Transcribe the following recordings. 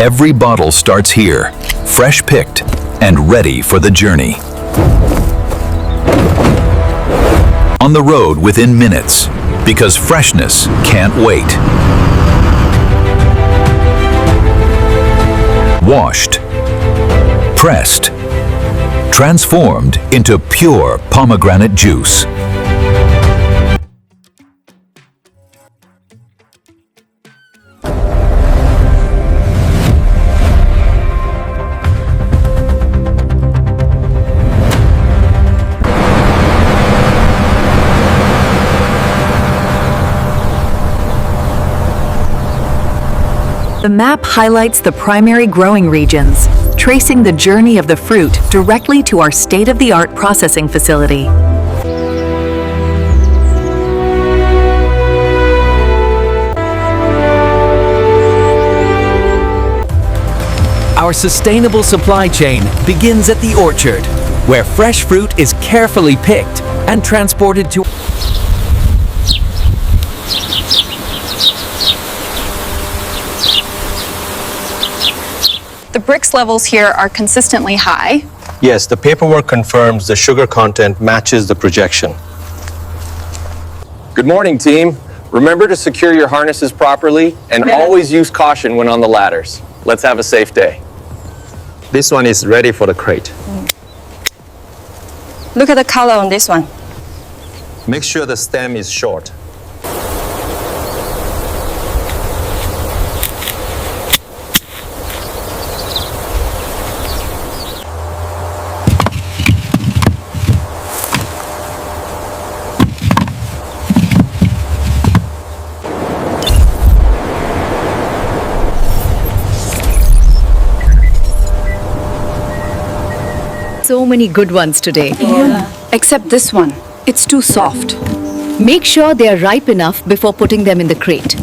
Every bottle starts here, fresh picked and ready for the journey. On the road within minutes, because freshness can't wait. Washed, pressed, transformed into pure pomegranate juice. The map highlights the primary growing regions, tracing the journey of the fruit directly to our state-of-the-art processing facility. Our sustainable supply chain begins at the orchard, where fresh fruit is carefully picked and transported to The Brix levels here are consistently high. Yes, the paperwork confirms the sugar content matches the projection. Good morning, team. Remember to secure your harnesses properly and always use caution when on the ladders. Let's have a safe day. This one is ready for the crate. Look at the color on this one. Make sure the stem is short. So many good ones today. Except this one. It's too soft. Make sure they are ripe enough before putting them in the crate.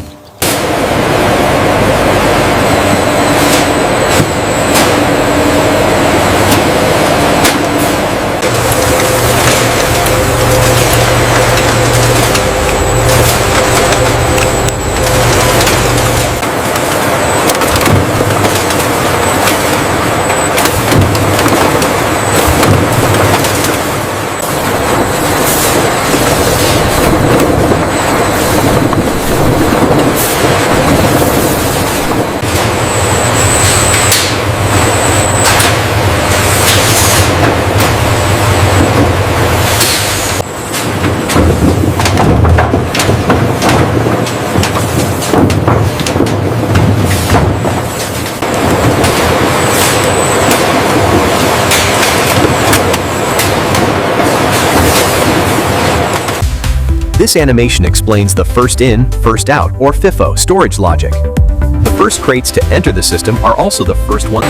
This animation explains the first in, first out, or FIFO storage logic. The first crates to enter the system are also the first ones.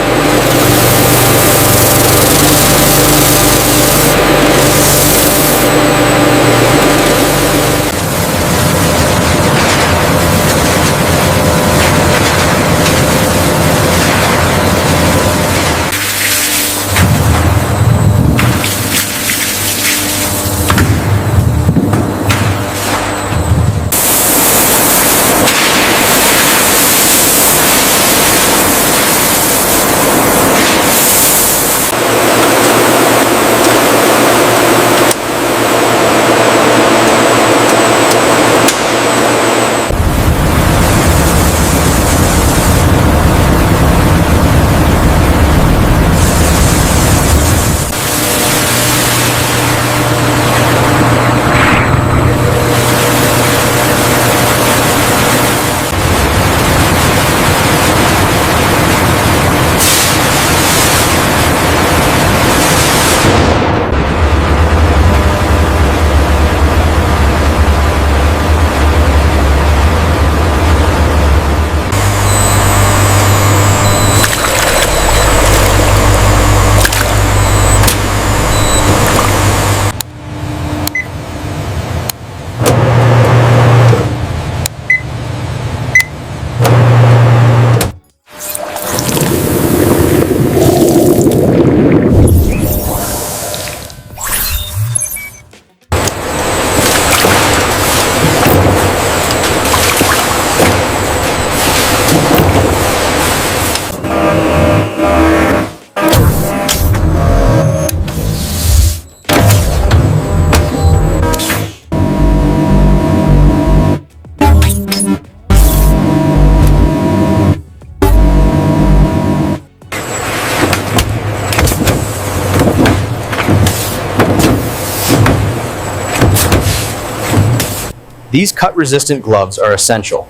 These cut-resistant gloves are essential.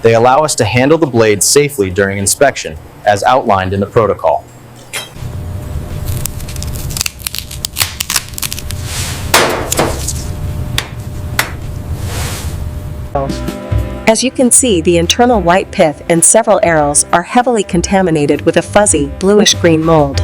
They allow us to handle the blade safely during inspection, as outlined in the protocol. As you can see, the internal white pith and several arrows are heavily contaminated with a fuzzy, bluish-green mold.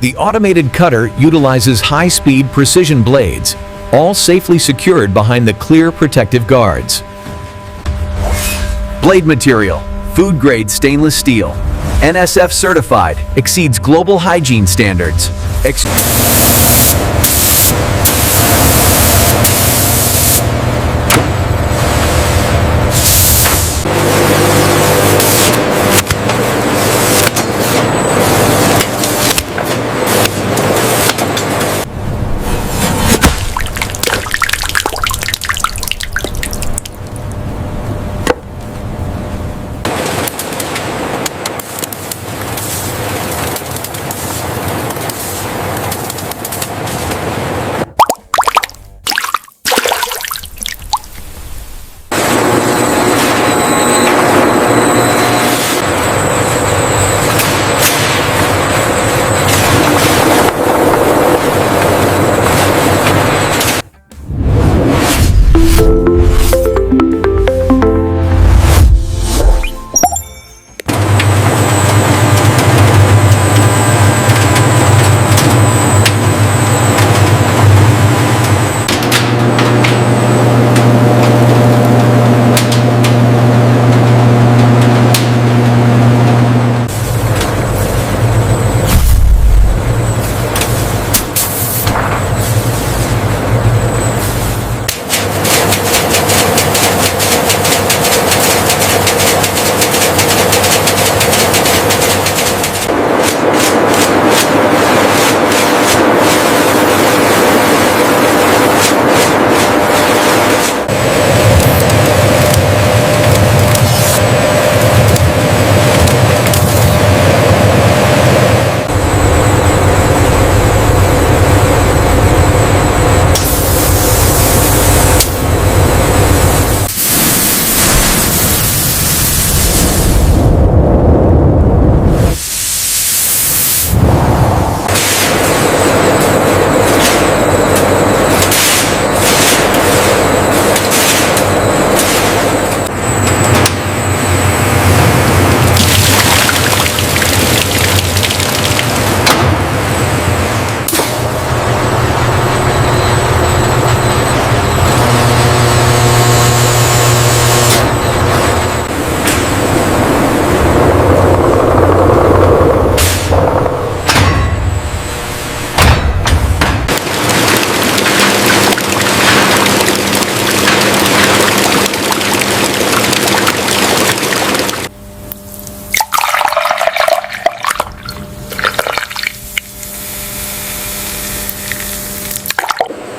The automated cutter utilizes high-speed precision blades, all safely secured behind the clear protective guards. Blade material, food-grade stainless steel, NSF certified, exceeds global hygiene standards.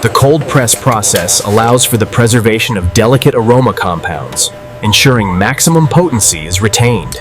The cold press process allows for the preservation of delicate aroma compounds, ensuring maximum potency is retained.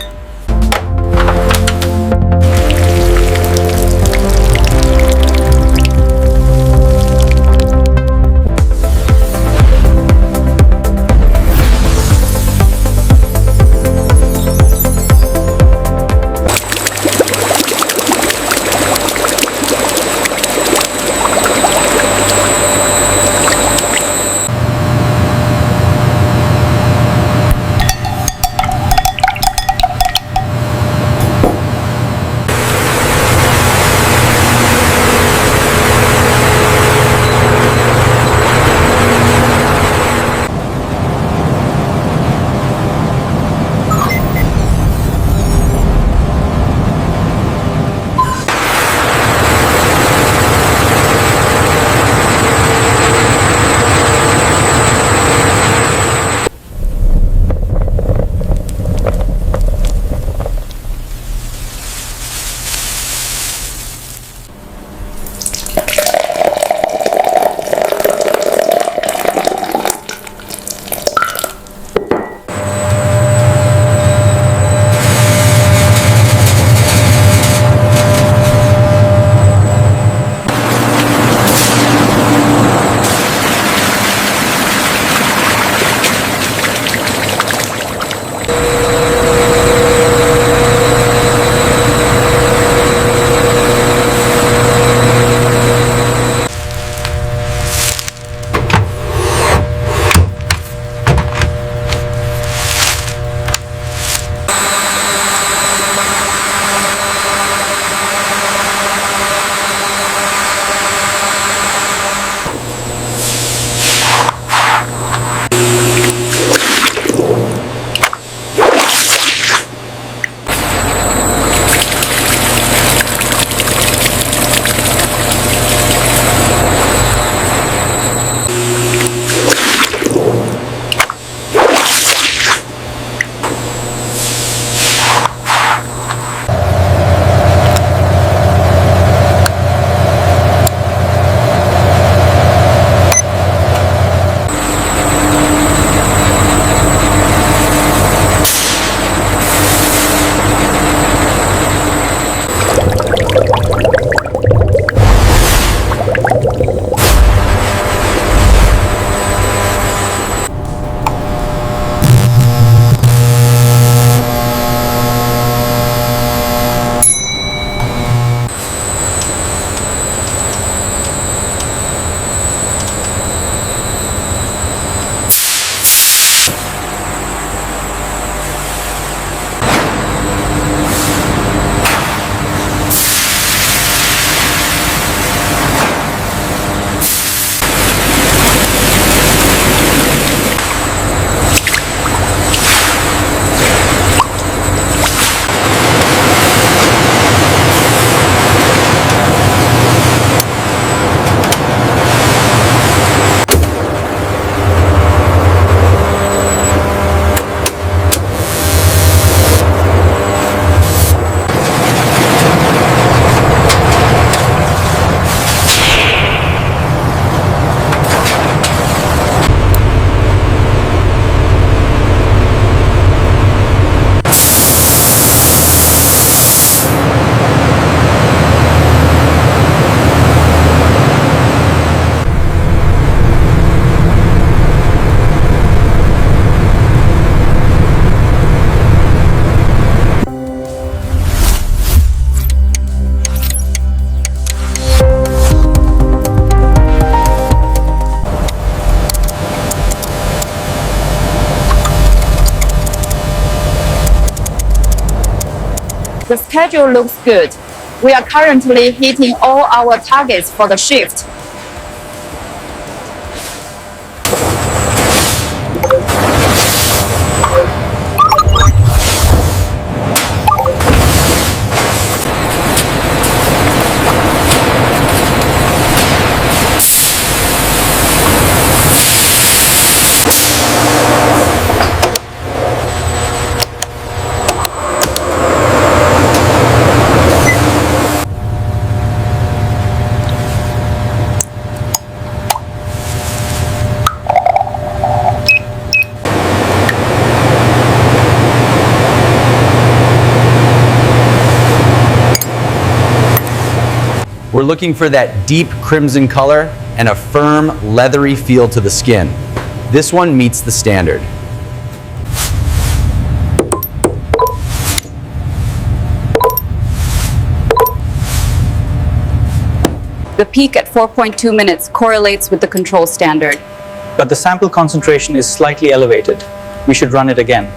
The schedule looks good. We are currently hitting all our targets for the shift. We're looking for that deep crimson color and a firm, leathery feel to the skin. This one meets the standard. The peak at 4.2 minutes correlates with the control standard. But the sample concentration is slightly elevated. We should run it again.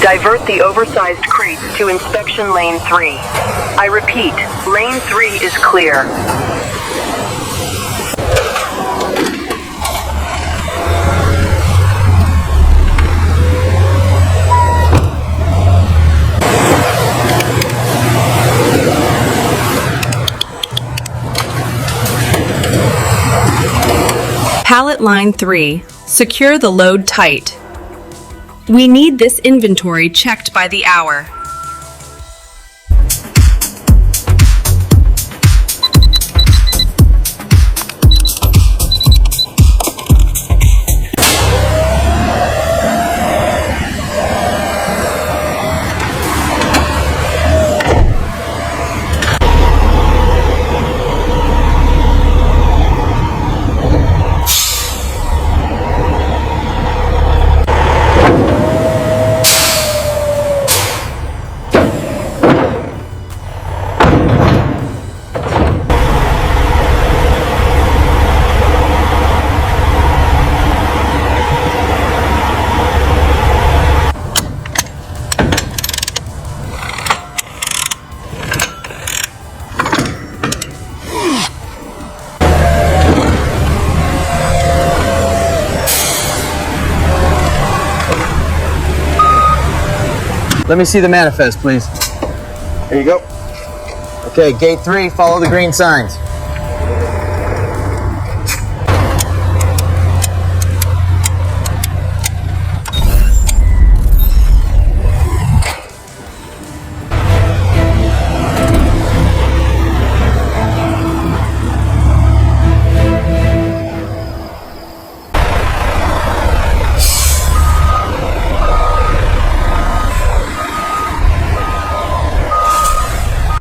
Divert the oversized crates to inspection lane 3. I repeat, lane 3 is clear. Pallet line 3. Secure the load tight. We need this inventory checked by the hour. Let me see the manifest, please. Here you go. Okay, gate 3, follow the green signs.